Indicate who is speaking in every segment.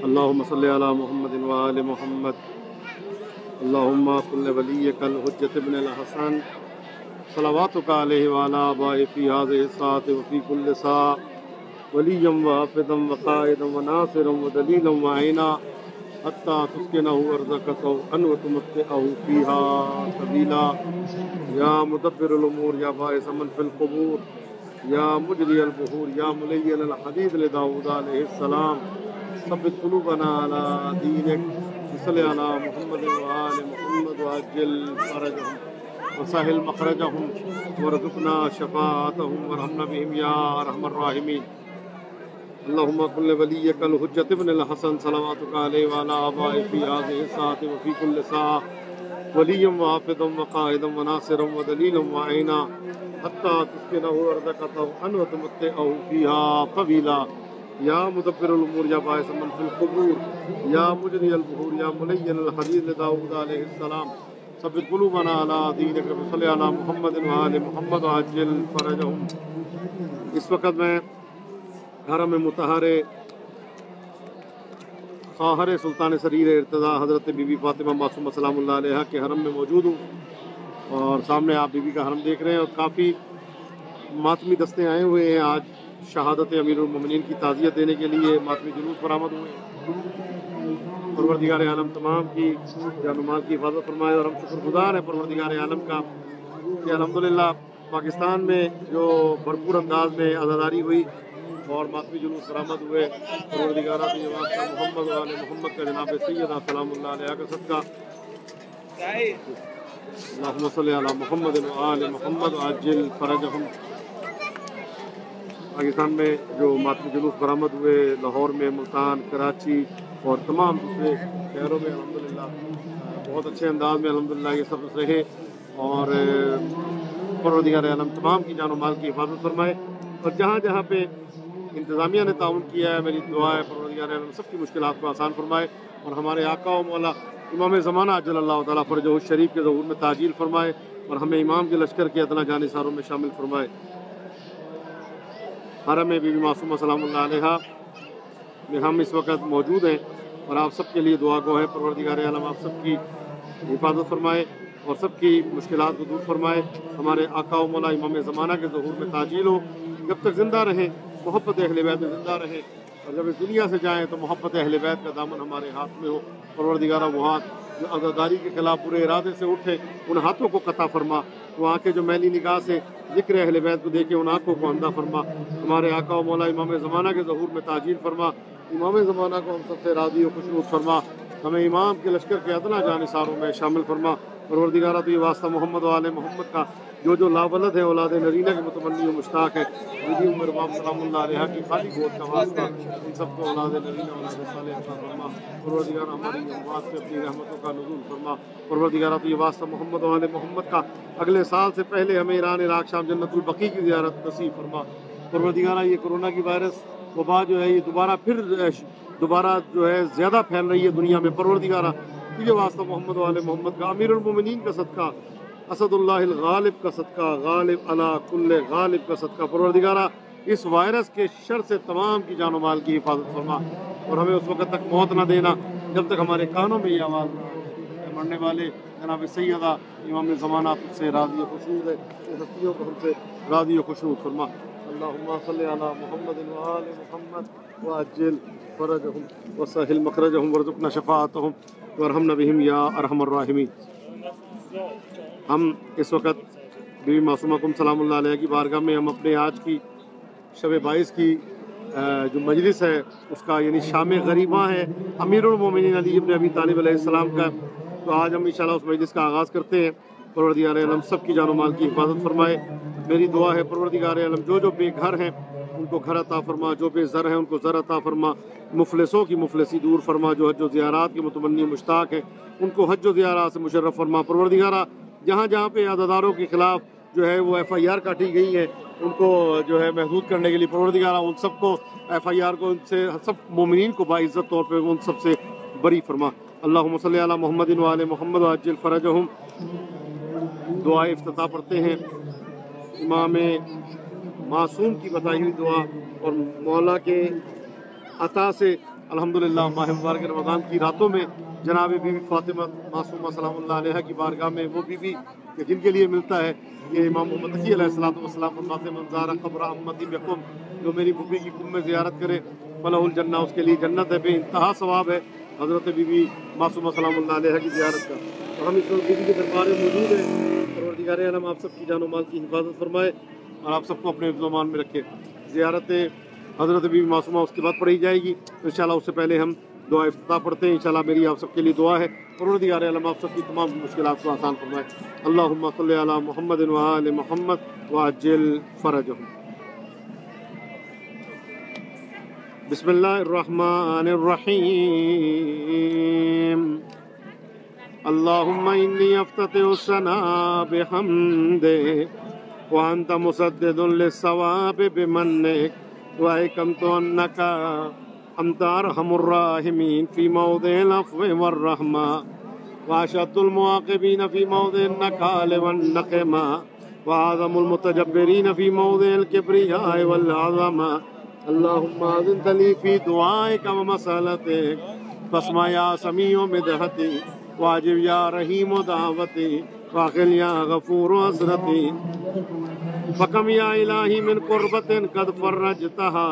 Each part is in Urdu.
Speaker 1: اللهم صل على محمد وآل محمد اللهم كن وليك الحجة ابن الحسن صلواتك عليه وعلى آبائه في هذه الساعة وفي كل ساعة وليا وحافظا وقائدا وناصرا ودليلا وعينا حتى تسكنه أرضك طوعا وتمتعه فيها سبيلا يا مدبر الأمور يا باعث من في القبور يا مجري البحور يا ملين الحديد لداود عليه السلام ثبت قلوبنا على دينك وصل على محمد وآل محمد وعجل فرجهم وسهل مخرجهم وارزقنا شفاعتهم وارحمنا بهم يا أرحم الراحمين اللهم كن لوليك الحجة ابن الحسن صلواتك عليه وعلى آبائه في هذه الساعة وفي كل ساعة وليا وحافظا وقائدا وناصرا ودليلا وعينا حتى تسكنه أرضك طوعا وتمتعه فيها طويلا يا مدبر الأمور يا باعث من في القبور يا مجري البحور يا ملين الحديد لداود عليه السلام ثبت قلوبنا على دينك وصل على محمد وآل محمد وعجل فرجهم. اس وقت میں حرم مطہر خواہر سلطان سریر ارتضیٰ حضرت بی بی فاطمہ معصومہ سلام اللہ علیہ کے حرم میں موجود ہوں اور سامنے آپ بی بی کا حرم دیکھ رہے ہیں اور کافی ماتمی دستے آئے ہوئے ہیں. آج شہادت امیر المومنین کی تعزیت دینے کے لیے ماتمی جلوس برآمد ہوئے ہیں. پروردگار عالم تمام کی جان و مال کی حفاظت فرمائے اور ہم شکر گزار ہیں پروردگار عالم کا کہ الحمدللہ پاکستان میں جو بھرپور انداز میں عزاداری ہوئی اور ماتمی جلوس برآمد ہوئے پروردگارہ کی واسطہ محمد و آل محمد کا جناب سیدہ سلام اللہ علیہ کا صدقہ اللہم صلی علی محمد و آل محمد وعجل فرجہم. پاکستان میں جو ماتمی جلوس برآمد ہوئے لاہور میں ملتان کراچی اور تمام دوسرے شہروں میں الحمدللہ بہت اچھے انداز میں الحمدللہ یہ سب رہے اور پروردگار عالم تمام کی جان و مال کی حفاظت فرمائے اور جہاں جہاں پہ انتظامیہ نے تعاون کیا ہے میری دعا ہے پروردگار عالم سب کی مشکلات کو آسان فرمائے اور ہمارے آقا و مولا امام زمانہ عجل اللہ تعالیٰ فرجہ الشریف کے ظہور میں تاجیل فرمائے اور ہمیں امام کے لشکر کے ادنا جانثاروں میں شامل فرمائے. حرم بی بی معصومہ سلام اللہ علیہ میں ہم اس وقت موجود ہیں اور آپ سب کے لیے دعا گو ہے پروردگار عالم آپ سب کی حفاظت فرمائے اور سب کی مشکلات کو دور فرمائے. ہمارے آقا و مولا امام زمانہ کے ظہور میں تاجیل ہو جب تک زندہ رہیں محبت اہل بیت میں زندہ رہیں اور جب اس دنیا سے جائیں تو محبت اہل بیت کا دامن ہمارے ہاتھ میں ہو. پروردگارہ وہ ہاتھ جو عزاداری کے خلاف پورے ارادے سے اٹھے ان ہاتھوں کو قطع فرما. وہ آنکھیں جو میلی نگاہ سے ذکر اہل بیت کو دیکھے ان آنکھوں کو اندھا فرما. ہمارے آقا و مولا امام زمانہ کے ظہور میں تاجیل فرما. امام زمانہ کو ہم سب سے راضی و خوشنود فرما. ہمیں امام کے لشکر کے ادنا جانثاروں میں شامل فرما. پروردگارہ تو یہ واسطہ محمد و آل محمد کا جو لاولد ہے اولاد نرینہ کے متمنی و مشتاق ہے بی عمر باب سلام اللہ علیہ کی خالی گود کا واسطہ ان سب کو اولاد نرینہ اولاد صالحہ عطا فرما. پروردگارہ ہماری اموات پہ اپنی رحمتوں کا نزول فرما. پروردگارہ تو یہ واسطہ محمد و آل محمد کا اگلے سال سے پہلے ہمیں ایران عراق شام جنت البقیع کی زیارت نصیب فرما. پروردگارہ یہ کرونا کی وائرس وبا جو ہے یہ دوبارہ جو ہے زیادہ پھیل رہی ہے دنیا میں، پروردگارہ تجھے واسطہ محمد و آل محمد کا، امیر المومنین کا صدقہ، اسد اللہ الغالب کا صدقہ، غالب علی کل غالب کا صدقہ، پروردگارہ اس وائرس کے شر سے تمام کی جان و مال کی حفاظت فرما، اور ہمیں اس وقت تک موت نہ دینا جب تک ہمارے کانوں میں یہ آواز نہ آئے۔ مرنے والے جناب سیدہ امام زمانہ تجھ سے راضی و خشنود ہے، ان ہستیوں کو ہم سے راضی و خشنود فرما۔ اللہم صلی علی محمد و آل محمد وعجل فرجہم وسہل مخرجہم وارزقنا شفاعتہم وارحمنا بہم یا ارحم الراحمین۔ ہم اس وقت بی بی معصومہ کم سلام اللہ علیہ کی بارگاہ میں ہم اپنے آج کی شب 22 کی جو مجلس ہے اس کا یعنی شام غریباں ہے امیر المومنین علی ابن ابی طالب علیہ السلام کا، تو آج ہم انشاءاللہ اس مجلس کا آغاز کرتے ہیں۔ پروردگار عالم سب کی جان و مال کی حفاظت فرمائے۔ میری دعا ہے پروردگار عالم جو بے گھر ہیں ان کو گھر عطا فرما، جو بے زر ہیں ان کو زر عطا فرما، مفلسوں کی مفلسی دور فرما، جو حج و زیارات کے متمنی مشتاق ہیں ان کو حج و زیارات سے مشرف فرما۔ پروردگارہ جہاں جہاں پہ عہدیداروں کے خلاف جو ہے وہ FIR کاٹی گئی ہے ان کو جو ہے محدود کرنے کے لیے پروردگارہ ان سب کو FIR کو ان سے سب مومنین کو باعزت طور پہ ان سب سے بری فرما۔ اللہم صلی علی محمد و آل محمد وعجل فرجہم۔ دعا افتتاح پڑھتے ہیں، امام معصوم کی بتائی ہوئی دعا اور مولا کے عطا سے الحمدللہ ماہ مبارک رمضان کی راتوں میں جناب بی بی فاطمہ معصومہ سلام اللہ علیہ کی بارگاہ میں وہ بی بی جن کے لیے ملتا ہے کہ امام محمد تقی علیہ السلام فرماتے من زار قبر امتی بقم، جو میری پھوپھی کی قم میں زیارت کرے فلہ الجنہ، اس کے لیے جنت ہے، بے انتہا ثواب ہے حضرت بی بی معصومہ سلام اللہ علیہ کی زیارت کا۔ اور ہم اس وقت بی بی کے دربار میں موجود ہیں۔ پروردگار عالم آپ سب کی جان و مال کی حفاظت فرمائے اور آپ سب کو اپنے حفظ و امان میں رکھے۔ زیارت حضرت بی بی معصومہ اس کے بعد پڑھی جائے گی، انشاءاللہ اس سے پہلے ہم دعا افتتاح پڑھتے ہیں۔ انشاءاللہ میری آپ سب کے لیے دعا ہے پروردگار عالم آپ سب کی تمام مشکلات کو آسان فرمائے۔ اللہم صلی علی محمد و آل محمد وعجل فرجہم۔ بسم اللہ الرحمن الرحیم۔ اللہم انی افتتح الثناء بحمدک وانت مسدد للثواب بمنک وحکمت انک انت ارحم الراحمین فی موضع العفو والرحمہ واشد المعاقبین فی موضع النکال والنقمہ واعظم المتجبرین فی موضع الکبریاء والعظمہ۔ اللہم اذن لی فی دعائک ومسالتک فاسمع یا سمیع مدحتی واجب یا رحیم دعوتی واقل یا غفور حسرتی فکم یا الہی من قربت قد فرجتہا۔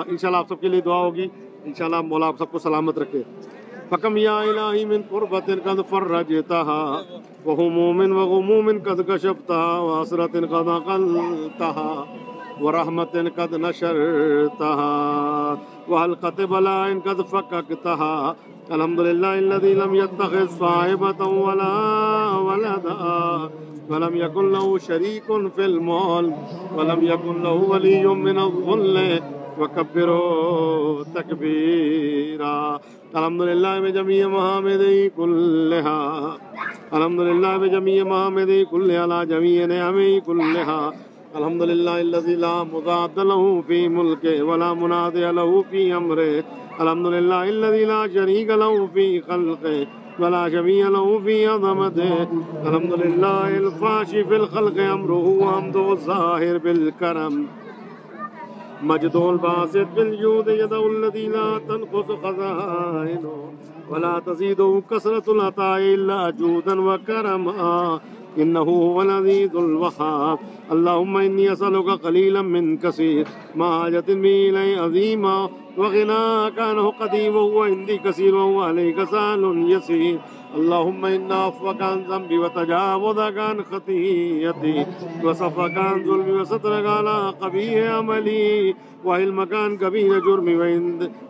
Speaker 1: انشاءاللہ آپ سب کے لیے دعا ہوگی، انشاءاللہ مولا آپ سب کو سلامت رکھے۔ فکم یا الہی من قربت قد فرجتہا وہموم وغموم قد کشفتہا وحسرت قد اقلتہا ورحمت قد نشرتہا وحلقت بلاء قد فککتہا۔ الحمدللہ الذی لم یتخذ صاحبۃ ولا ولدا ولم یکن له شریک فی الملک ولم یکن له ولی من الذل وکبرہ تکبیرا۔ الحمدللہ بجمیع محامدہ کلہا، الحمدللہ بجمیع محامدہ کلہا لا جمیع نعمہ کلہا۔ الحمدللہ الذی لا مضاد له فی ملکہ ولا منازع له فی امرہ۔ الحمدللہ الذی لا شریک له فی خلقہ ولا شبیہ له فی عظمتہ۔ الحمدللہ الفاشی فی الخلق امرہ وحمدہ الظاہر بالکرم مجد الباسط بالجود یدہ الذی لا تنقص خزائنہ ولا تزیدہ کثرۃ العطاء الا جودا وکرما انہ هو العزیز الوہاب۔ اللہم انی اسألک قلیلا من کثیر ما حاجت بی الی عظیما وغناک عنہ قدیم وهو عندی کثیر وهو علیک سہل یسیر۔ اللہم انا عفوک عن ذنبی وتجاوزک عن خطیئتی وصفحک عن ظلمی وسترک علی قبیح عملی وعلمک عن کبیر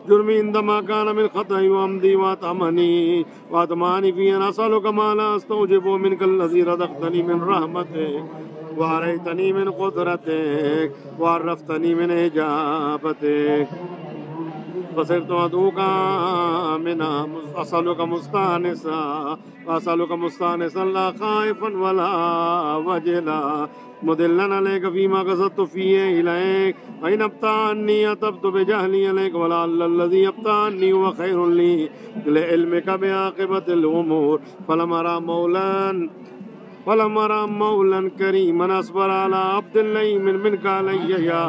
Speaker 1: جرمی عندما کان من خطئی وعمدی واتمنی فی ان اسألک ما لا استوجب منک الذی رزقتنی من رحمتک وآریتنی من قدرتک وعرفتنی من اجابتک فصرت أدعوك آمنا أسألك مستانسا لا خائفا ولا وجلا مدلنا عليك فيما قصدت فيه إليك وإن أبطأني أتبت بجهلي عليك ولعل الذي أبطأني هو خير لي لعلمك بعاقبة الأمور فلم أرى مولا كريما أصبر على عبد الليم منك علي يا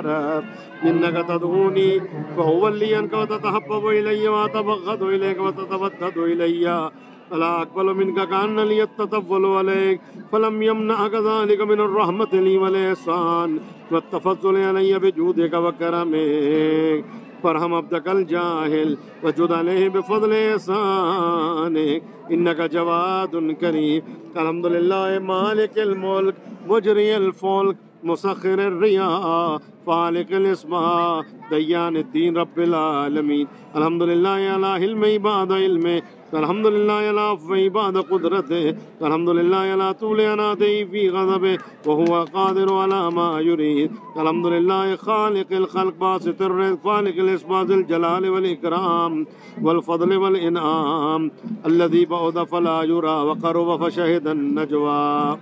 Speaker 1: رب إنك تدعوني فهو لي أنك وتتحبب إلي وأتبغض إليك وتتودد إلي فلا أقبل منك كأن لي التطفل عليك فلم يمنعك ذلك من الرحمة لي والإحسان والتفضل علي بجودك وكرمك فارحم عبدك الجاهل وجد عليه بفضل إحسانك إنك جواد كريم الحمد لله مالك الملك مجري الفلك مسخر الرياح فالق الإصباح ديان الدين رب العالمين الحمد لله على علمه بعد علمه الحمد لله على عفوه بعد قدرته الحمد لله على طول أناته في غضبه وهو قادر على ما يريد الحمد لله خالق الخلق باسط الرزق خالق الإسباط الجلال والإكرام والفضل والإنعام الذي بعد فلا يرى وقرب فشهد النجوى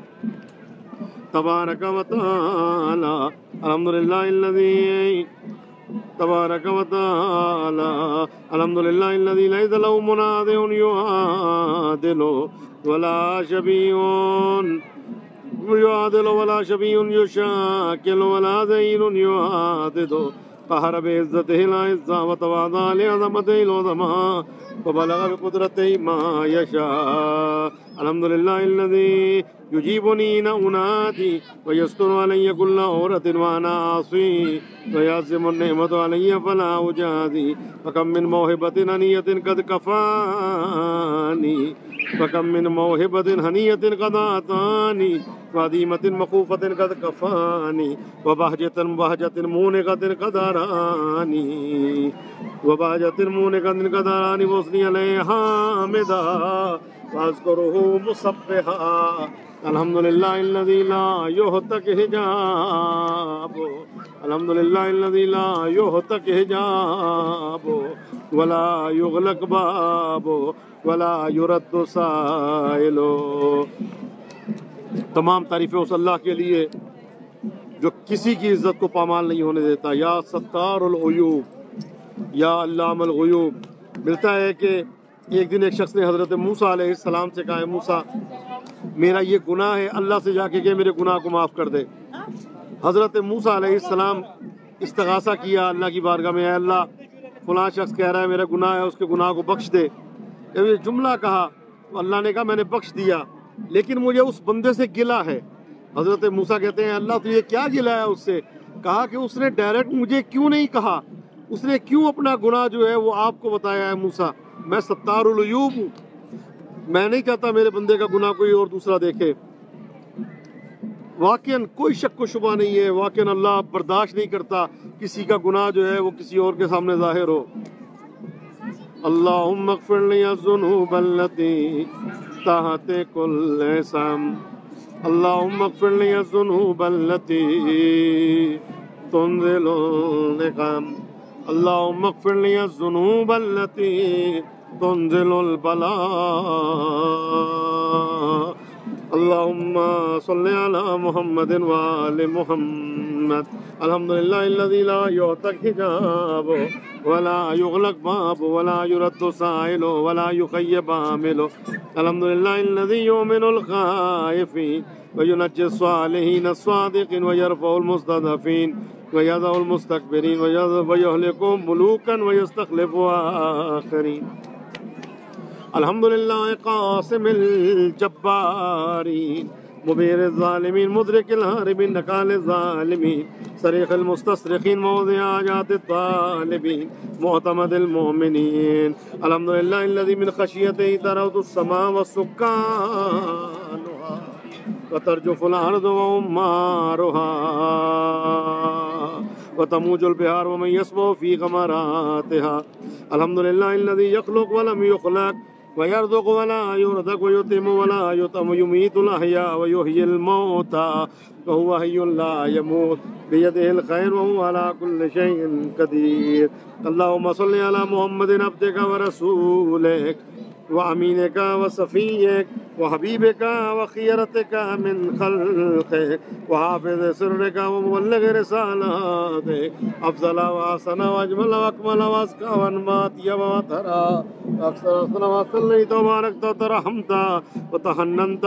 Speaker 1: تبارك وتعالى الحمد لله الذي تبارك وتعالى الحمد لله الذي ليس له منازع يعادل ولا شبيه يعادل ولا شبيه يشاكل ولا ذيل يعادد قهر بعزته العزة وتواضع لعظمته العظمى وبلغ بقدرته ما يشاء الحمد لله الذي يجيبني نوناتي ويستر علي كل عورة وأنا عاصي ويعزم النعمة علي فلا أجازي فكم من موهبة هنية قد كفاني فكم من موهبة هنية قد أعطاني وعديمة مخوفة قد كفاني وبهجة مونقة قد أراني وصلي عليه حامدا وأذكره مسبحا الحمد لله الذي لا يهتك حجابه الحمد لله الذي لا يهتك حجابه ولا يغلق بابه ولا يرد سائله تمام تعریفیں اس اللہ کے لیے جو کسی کی عزت کو پامال نہیں ہونے دیتا یا ستار العیوب یا علام الغیوب ملتا ہے کہ ایک دن ایک شخص نے حضرت موسیٰ علیہ السلام سے کہا ہے موسیٰ میرا یہ گناہ ہے اللہ سے جا کے کہ میرے گناہ کو معاف کر دے حضرت موسیٰ علیہ السلام استغاثہ کیا اللہ کی بارگاہ میں اے اللہ فلاں شخص کہہ رہا ہے میرا گناہ ہے اس کے گناہ کو بخش دے جب یہ جملہ کہا تو اللہ نے کہا میں نے بخش دیا لیکن مجھے اس بندے سے گلہ ہے حضرت موسیٰ کہتے ہیں اللہ تجھے کیا گلہ ہے اس سے کہا کہ اس نے ڈائریکٹ مجھے کیوں نہیں کہا اس نے کیوں اپنا گناہ جو ہے وہ آپ کو بتایا ہے موسیٰ میں ستار العیوب ہوں میں نہیں چاہتا میرے بندے کا گناہ کوئی اور دوسرا دیکھے واقعاً کوئی شک و شبہ نہیں ہے واقعاً اللہ برداشت نہیں کرتا کسی کا گناہ جو ہے وہ کسی اور کے سامنے ظاہر ہو اللہم اغفر لی الذنوب التي تحت كل اسم اللہم اغفر لی الذنوب التي تنزل النقم اللہم اغفر لی الذنوب التي تنزل البلاء اللہم صلی علی محمد وآل محمد الحمد للہ الذی لا یعتق حجاب ولا یغلق باب ولا يرد سائل ولا يخیب عامل الحمد للہ الذی یؤمن الخائفین وینجی الصالحین الصادقین ویرفع المستضعفین ويضع المستكبرين ويهلك ملوكا ويستخلف آخرين الحمد لله قاسم الجبارين مبير الظالمين مدرك الهاربين نكال الظالمين صريخ المستصرخين موضع حاجات الطالبين معتمد المؤمنين الحمد لله الذي من خشيته ترود السماء والسكانها وترجف الأرض وأمارها وتموج البحار ومن يسبح في غمراتها الحمد لله الذي يخلق ولم يخلق ويرزق ولا يرزق ويطعم ولا يطعم ويميت الأحياء ويحيي الموتى وهو حي لا يموت بيده الخير وهو على كل شيء قدير. اللهم صل على محمد عبدك ورسولك وأمينك وصفيك وحبيبك وخيرتك من خلقك وحافظ سرك ومبلغ رسالاتك أفضل وأحسن وأجمل وأكمل وأزكى وأنماتي وأطهر أكثر ما صليت وباركت وترحمت وتحننت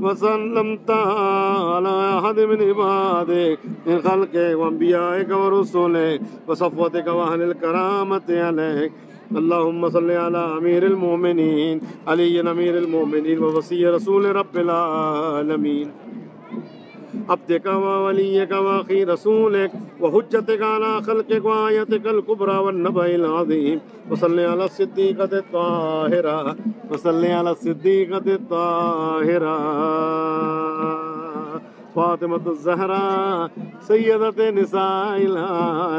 Speaker 1: وسلمت على أحد من عبادك من خلقك وأنبيائك ورسلك وصفوتك وأهل الكرامة عليك. اللهم صل على أمير المؤمنين علي أمير المؤمنين ووصي رسول رب العالمين عبدك ووليك وأخي رسولك وحجتك على خلقك وآيتك الكبرى والنبأ العظيم. وصل على الصديقة الطاهرة وصل على الصديقة الطاهرة فاطمة الزهراء سيدة نساء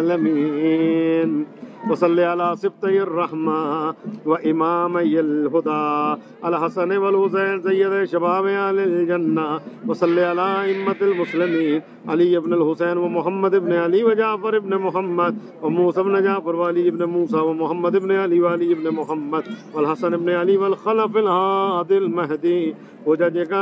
Speaker 1: العالمين. وصل على سبطي الرحمة وإمامي الهدى الحسن والحسين سيد شباب أهل الجنة. وصل على أئمة المسلمين علي بن الحسين ومحمد بن علي وجعفر بن محمد وموسى بن جعفر وعلي بن موسى ومحمد بن علي وعلي بن محمد والحسن بن علي والخلف الهادي المهدي وجدك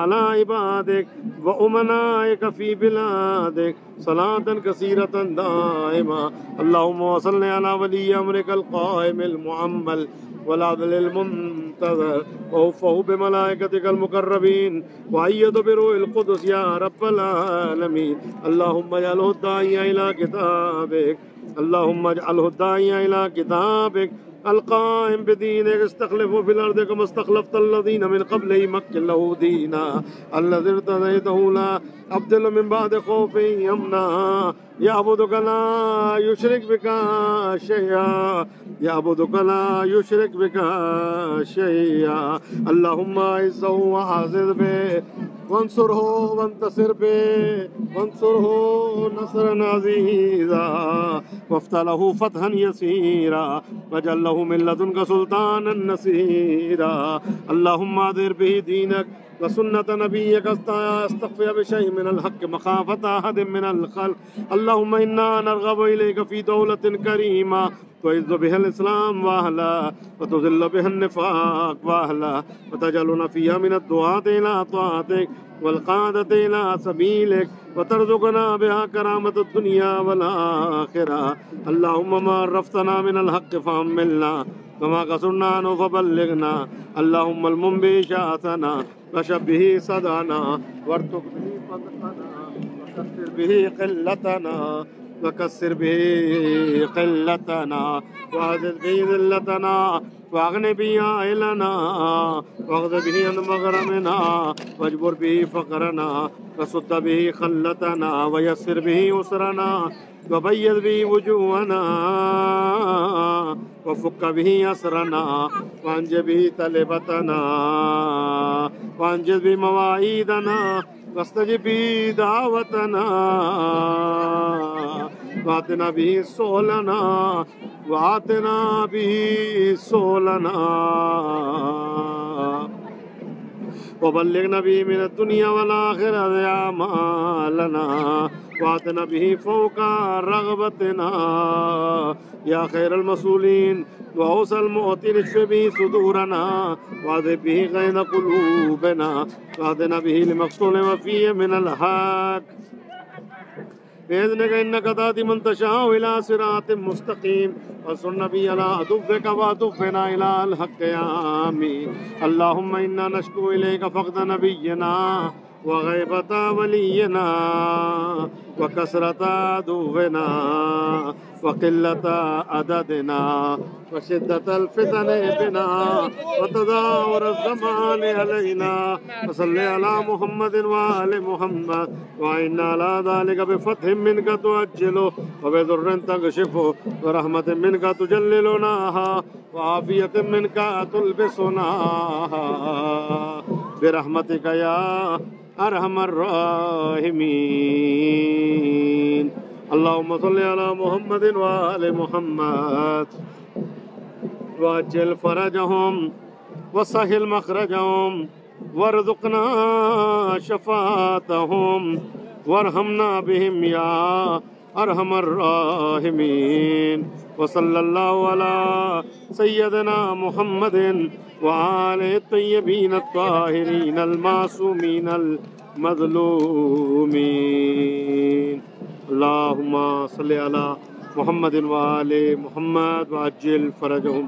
Speaker 1: على عبادك وأمنائك في بلادك صلاة كثيرة دائمة. اللهم وصل على ولي أمرك القائم المعمل والعدل المنتظر ووفه بملائكتك المقربين وأيد بروح القدس يا رب العالمين. اللهم اجعله الداعي إلى كتابك اللهم اجعله الداعي إلى كتابك القائم بدينك استخلفه في الأرض كما استخلفت الذين من قبله مكن له دينا الذي ارتضيته لا أبدل من بعد خوف يمنا يعبدك لا يشرك بك شيئا يعبدك لا يشرك بك شيئا. اللهم أعزه وأعزز به وانصره وانتصر به وانصره نصرا عزيزا وافتح له فتحا يسيرا واجعل له من لدنك سلطانا نصيرا. اللهم أظهر به دينك وسنة نبيك استخفي بشيء من الحق مخافة أحد من الخلق. اللهم إنا نرغب إليك في دولة كريمة تعز بها الإسلام وأهله وتذل بها النفاق وأهله وتجعلنا فيها من الدعاة إلى طاعتك والقادة إلى سبيلك وترزقنا بها كرامة الدنيا والآخرة. اللهم ما عرفتنا من الحق فحملنا وما قصرنا عنه فبلغنا. اللهم المن به شاءتنا وشبه صدعنا وارتق به صدقنا وكسر به قلتنا وكسر به قلتنا وعزز به ذلتنا واغن به عائلنا واغض به عن مغرمنا واجبر به فقرنا وسد به خلتنا ويسر به أسرنا وبيض به وجوهنا وفك به أسرنا وانج به تلبتنا وانجز به مواعيدنا واستجب به دعوتنا وآتنا به سؤلنا وآتنا به سؤلنا وبلغنا به من الدنيا والآخرة أعمالنا وآتنا به فوق رغبتنا يا خير المسؤولين وأوسع المعطين اشف به صدورنا وأذهب به غيظ قلوبنا واهدنا به لمقصود وفيه من الحق بإذنك إنك تهدي من تشاء إلى صراط مستقيم وانصرنا به على عدوك وعدونا إلى الحق يا آمين. اللهم إنا نشكو إليك فقد نبينا وغيبة ولينا وكثرة عدونا وقلة عددنا وشدة الفتن بنا وتداور الزمان علينا. وصل على محمد وآل محمد وإنا على ذلك بفتح منك تؤجله وبضر تكشفه ورحمة منك تجللناها وعافية منك تلبسناها برحمتك يا أرحم الراحمين. اللهم صل على محمد وآل محمد وعجل فرجهم وسهل مخرجهم وارزقنا شفاعتهم وارحمنا بهم يا ارحم الراحمين وصلى الله على سيدنا محمد وعلى الطيبين الطاهرين المعصومين المظلومين. اللهم صل على محمد وآل محمد وعجل فرجهم.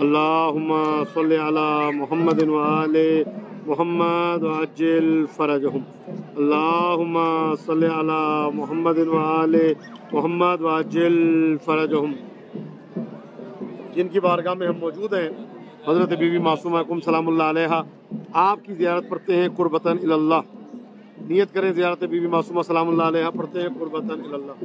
Speaker 1: اللهم صل على محمد وآل محمد وعجل فرجهم. اللهم صل على محمد وآل محمد وعجل فرجهم. جن کی بارگاہ میں ہم موجود ہیں حضرت بی بی معصومہ کم سلام اللہ علیہا، آپ کی زیارت پڑھتے ہیں قربتاً اللہ. نیت کریں زیارت بی بی معصومہ سلام اللہ علیہا پڑھتے ہیں قربتاً اللہ.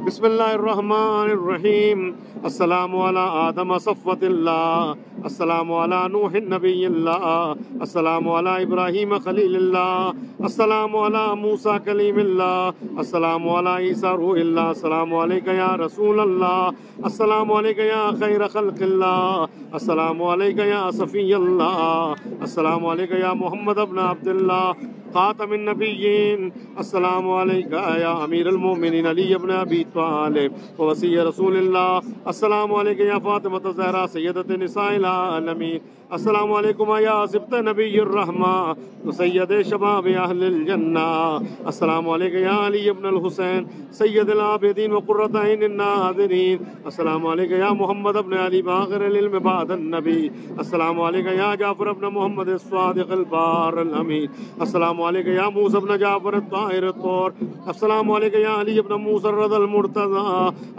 Speaker 1: بسم اللہ الرحمن الرحیم. السلام علی آدم صفوت اللہ، السلام علی نوح نبی اللہ، السلام علی ابراہیم خلیل اللہ، السلام علی موسیٰ کلیم اللہ، السلام علی عیسیٰ روح اللہ. السلام علیکہ یا رسول اللہ، السلام علیکہ یا خیر خلق اللہ، السلام علیکہ یا صفی اللہ، السلام علیکہ یا محمد ابن عبد اللہ خاتم النبیین، السلام علیکہ یا امیر المومنین علی ابن ابی طالب ووصی رسول اللہ، السلام علیکہ یا فاطمہ الزہرا سیدۃ نساء العالمین، السلام علیکم یا سبط نبی الرحمہ سید شباب اہل الجنہ، السلام علیکہ یا علی ابن الحسین سید العابدین وقرۃ عین الناظرین، السلام علیکہ یا محمد ابن علی باقر العلم بعد النبی، السلام علیکہ یا جعفر ابن محمد الصادق البار الامین، السلام علیکہ یا موسیٰ ابن جعفر الطاہر الطور، السلام علیکہ یا علی ابن موسیٰ الرضا المرتضی،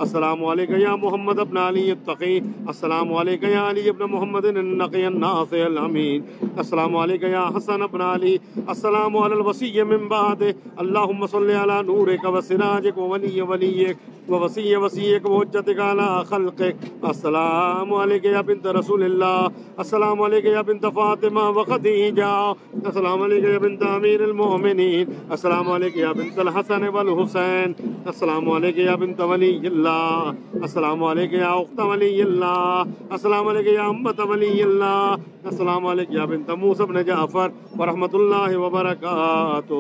Speaker 1: السلام علیکہ یا محمد ابن علی التقی، السلام علیکہ یا علی ابن محمد النقی الناصح الامین، السلام علیکہ یا حسن ابن علی، السلام علی الوصی من بعد، اللہم صلی علی نورک وسراجک وولی ولیک ووصی وصیک وحجتک علی خلقک، السلام علیکہ یا بنت رسول اللہ، السلام علیکہ یا بنت فاطمہ وخدیجہ، السلام علیکہ یا بنت امیر المؤمنین، السلام علیکہ یا بنت الحسن والحسین، السلام علیکہ یا بنت ولی اللہ، السلام علیکہ یا اخت ولی اللہ، السلام علیکہ یا امت ولی اللہ، السلام علیکہ یا بنت موسیٰ بن جعفر ورحمۃ اللہ وبرکاتہ،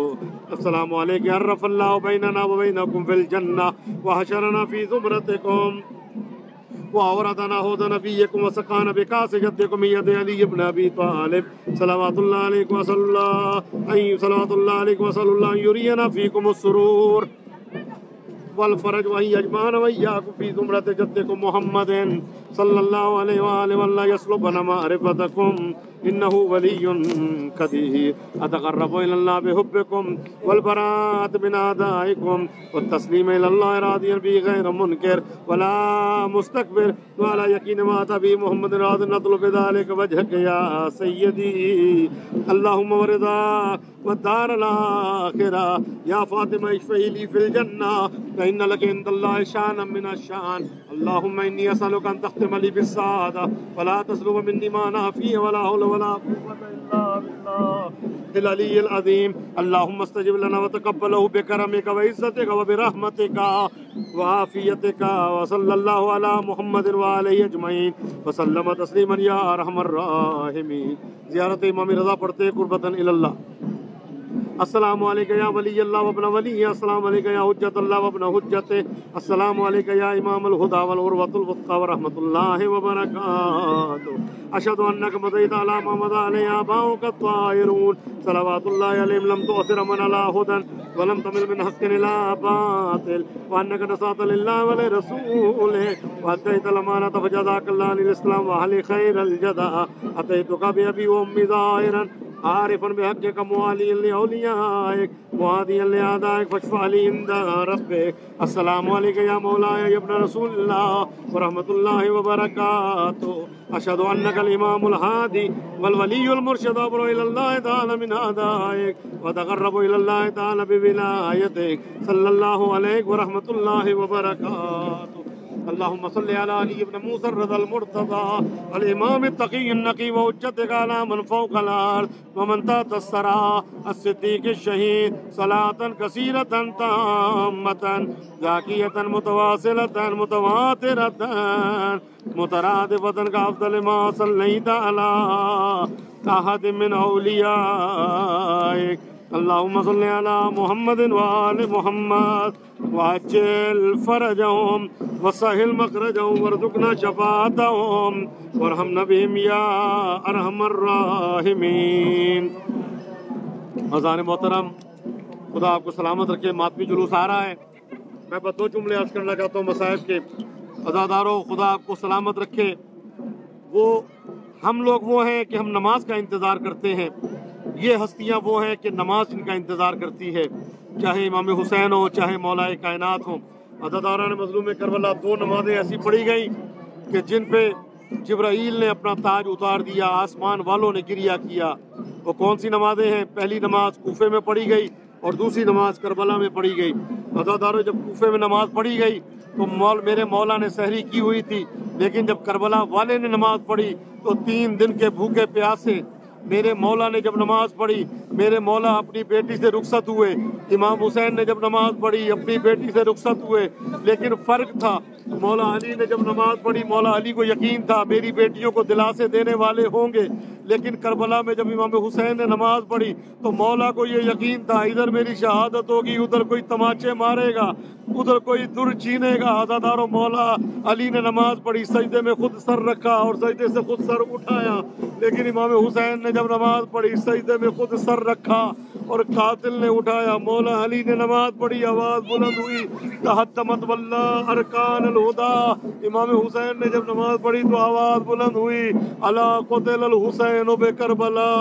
Speaker 1: السلام علیکہ عرف اللہ بیننا وبینکم فی الجنہ وحشرنا فی زمرتکم وأوردنا حوض نبيكم وسقانا بكأس جدكم من يد علي بن أبي طالب صلوات الله عليك وصلى الله أن يرينا فيكم السرور والفرج وأن يجمعنا وإياكم في زمرة جدكم محمد صلى الله عليه وآله ولا يسلبنا معرفتكم إنه ولي قدير. أتقرب إلى الله بحبكم والبراءة من أعدائكم والتسليم إلى الله راضيا به غير منكر ولا مستكبر وعلى يقين ما أتى به محمد راض نطلب ذلك وجهك يا سيدي. اللهم ورضا والدار الآخرة يا فاطمة اشفعي لي في الجنة فإن لك عند الله شأنا من الشأن. اللهم إني أسألك أن تختم لي بالسعادة ولا تسلب مني ما أنا فيه ولا حول ولا قوة إلا بالله العلي العظيم. اللهم استجب لنا وتقبله بكرمك وعزتك وبرحمتك وعافيتك وصلى الله على محمد وآله أجمعين وسلم تسليما يا أرحم الراحمين. زیارت امام رضا پڑھتے قربتاً اللہ. السلام علیکہ یا ولی اللہ وابن ولی، السلام علیکہ یا حجت اللہ وابن حجت، السلام علیکہ یا امام الہدی والعروۃ الوثقی ورحمۃ اللہ وبرکاتہ. اشہد انک مضیت علی ما مضی علیہ آباؤک الطاہرون صلوات اللہ علیہم لم تؤثر من علی ھدی ولم تمل من حق الی باطل وانک نصحت للہ ولرسولہ وادیت الامانۃ فجزاک اللہ عن الاسلام واہل خیر الجزاء. اتیتک بابی و امی ظاہرا عارفا بحقك مواليا لأوليائك معاديا لأعدائك فاشفع لي عند ربك. السلام عليك يا مولاي يا ابن رسول الله ورحمة الله وبركاته. أشهد أنك الإمام الهادي والولي المرشد أبرو إلى الله تعالى من أعدائك وتقرب إلى الله تعالى بولايتك صلى الله عليك ورحمة الله وبركاته. اللهم صل على علي بن موسى الرضا المرتضى الإمام التقي النقي وحجتك على من فوق الأرض ومن تحت الثرى الصديق الشهيد صلاة كثيرة تامة زاكية متواصلة متواترة مترادفة كأفضل ما صليت على أحد من أوليائك. اللهم صل على محمد وآل محمد وعجل فرجهم وسهل مخرجهم وارزقنا شفاعتهم وارحمنا بهم يا ارحم الراحمین. اذان محترم، خدا آپ کو سلامت رکھے. ماتمی جلوس آ رہا ہے. میں بس دو جملے عرض کرنا چاہتا ہوں مصائب کے. عزادارو، خدا آپ کو سلامت رکھے. ہم لوگ وہ ہیں کہ ہم نماز کا انتظار کرتے ہیں. یہ ہستیاں وہ ہیں کہ نماز ان کا انتظار کرتی ہے، چاہے امام حسین ہو چاہے مولا کائنات ہو. عزاداران مظلوم کربلا، دو نمازیں ایسی پڑھی گئیں کہ جن پہ جبرائیل نے اپنا تاج اتار دیا، آسمان والوں نے گریہ کیا. وہ کون سی نمازیں ہیں؟ پہلی نماز کوفے میں پڑھی گئی اور دوسری نماز کربلا میں پڑھی گئی. عزادارو، جب کوفے میں نماز پڑھی گئی تو میرے مولا نے سحری کی ہوئی تھی، لیکن جب کربلا والے نے نماز پڑھی تو 3 دن کے بھوکے پیاسے میرے مولا نے جب نماز پڑھی، میرے مولا اپنی بیٹی سے رخصت ہوئے. امام حسین نے جب نماز پڑھی اپنی بیٹی سے رخصت ہوئے، لیکن فرق تھا. مولا علی نے جب نماز پڑھی، مولا علی کو یقین تھا میری بیٹیوں کو دلاسے دینے والے ہوں گے، لیکن کربلا میں جب امام حسین نے نماز پڑھی تو مولا کو یہ یقین تھا ادھر میری شہادت ہوگی، ادھر کوئی تماچے مارے گا، ادھر کوئی در چھینے گا. عزادارو، مولا علی نے نماز پڑھی، سجدے میں خود سر رکھا اور سجدے سے خود سر اٹھایا، لیکن امام حسین نے جب نماز پڑھی سجدے میں خود سر رکھا اور قاتل نے اٹھایا. مولا علی نے نماز پڑھی، آواز بلند ہوئی، تحتمت واللہ ارکان الہدی. امام حسین نے جب نماز پڑھی تو آواز بلند ہوئی، الا قتل الحسین بکربلا،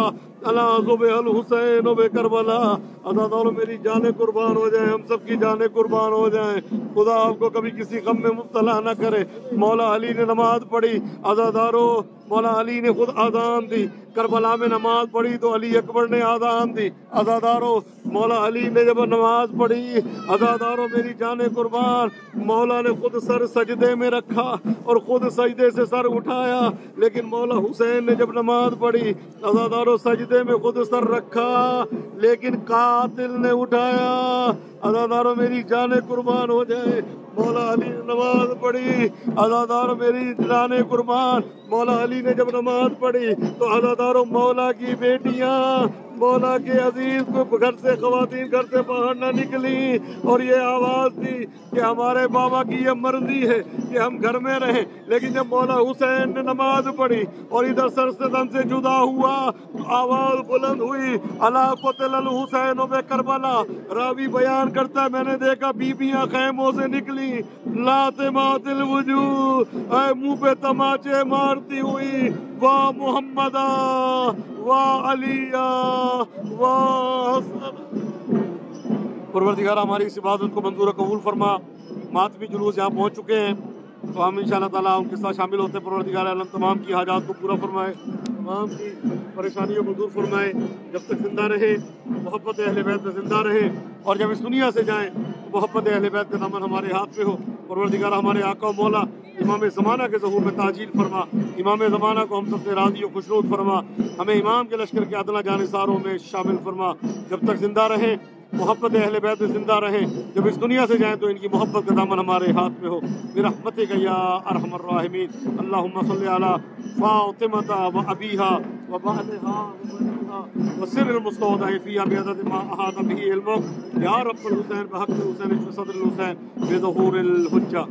Speaker 1: الا ذبح الحسین بکربلا. عزادارو، میری جانیں قربان ہو جائیں، ہم سب کی جانیں قربان ہو جائیں. خدا آپ کو کبھی کسی غم میں مبتلا نہ کرے. مولا علی نے نماز پڑھی. عزادارو، مولا علی نے خود آذان دی. کربلا میں نماز پڑھی تو علی اکبر نے آذان دی. عزادارو، مولا علی نے جب نماز پڑھی، عزادارو میری جانیں قربان، مولا نے خود سر سجدے میں رکھا اور خود سجدے سے سر اٹھایا، لیکن مولا حسین نے جب نماز پڑھی عزادارو سجدے میں خود سر رکھا لیکن قاتل نے اٹھایا. عزادارو میری جانیں قربان ہو جائے. مولا علی نے نماز پڑھی. عزادارو میری جانیں قربان، مولا علی نے جب نماز پڑھی تو عزادارو مولا کی بیٹیاں، مولا کے عزیز کو گھر سے، خواتین گھر سے باہر نہ نکلی اور یہ آواز تھی کہ ہمارے بابا کی یہ مرضی ہے کہ ہم گھر میں رہیں. لیکن جب مولا حسین نے نماز پڑھی اور ادھر سر سے تن سے جدا ہوا تو آواز بلند ہوئی، الا قتل الحسین بکربلا. راوی بیان کرتا ہے میں نے دیکھا بیبیاں خیموں سے نکلی، لاتمات الوجوہ، اے منہ پہ تماچے مارتی ہوئی، واہ محمدہ واہ علیہ واہ حسن. پروردگار ہماری اس عبادت کو منظور و قبول فرما. ماتمی جلوس یہاں پہنچ چکے ہیں تو ہم انشاءاللہ تعالیٰ ان کے ساتھ شامل ہوتے ہیں. پروردگار عالم تمام کی حاجات کو پورا فرمائے، تمام کی پریشانیوں کو دور فرمائے. جب تک زندہ رہے محبت اہل بیت میں زندہ رہے، اور جب اس دنیا سے جائیں محبت اہل بیت کا دامن ہمارے ہاتھ میں ہو. پروردگار ہمارے آقا و مولا امام زمانہ کے ظہور میں تعجیل فرما. امام زمانہ کو ہم سب سے راضی و خوشنود فرما. ہمیں امام کے لشکر کے ادنا جانثاروں میں شامل فرما. جب تک زندہ رہیں محبت اہل بیت میں زندہ رہیں، جب اس دنیا سے جائیں تو ان کی محبت کا دامن ہمارے ہاتھ میں ہو برحمتک یا ارحم الراحمین. اللہم صلی علی فاطمہ و ابیہا و بعلہا و بنیہا و سر المستودع فیہا بعدد ما احاط بہ علمک یا رب الحسین بحق الحسین صدر الحسین بظہور الحجہ.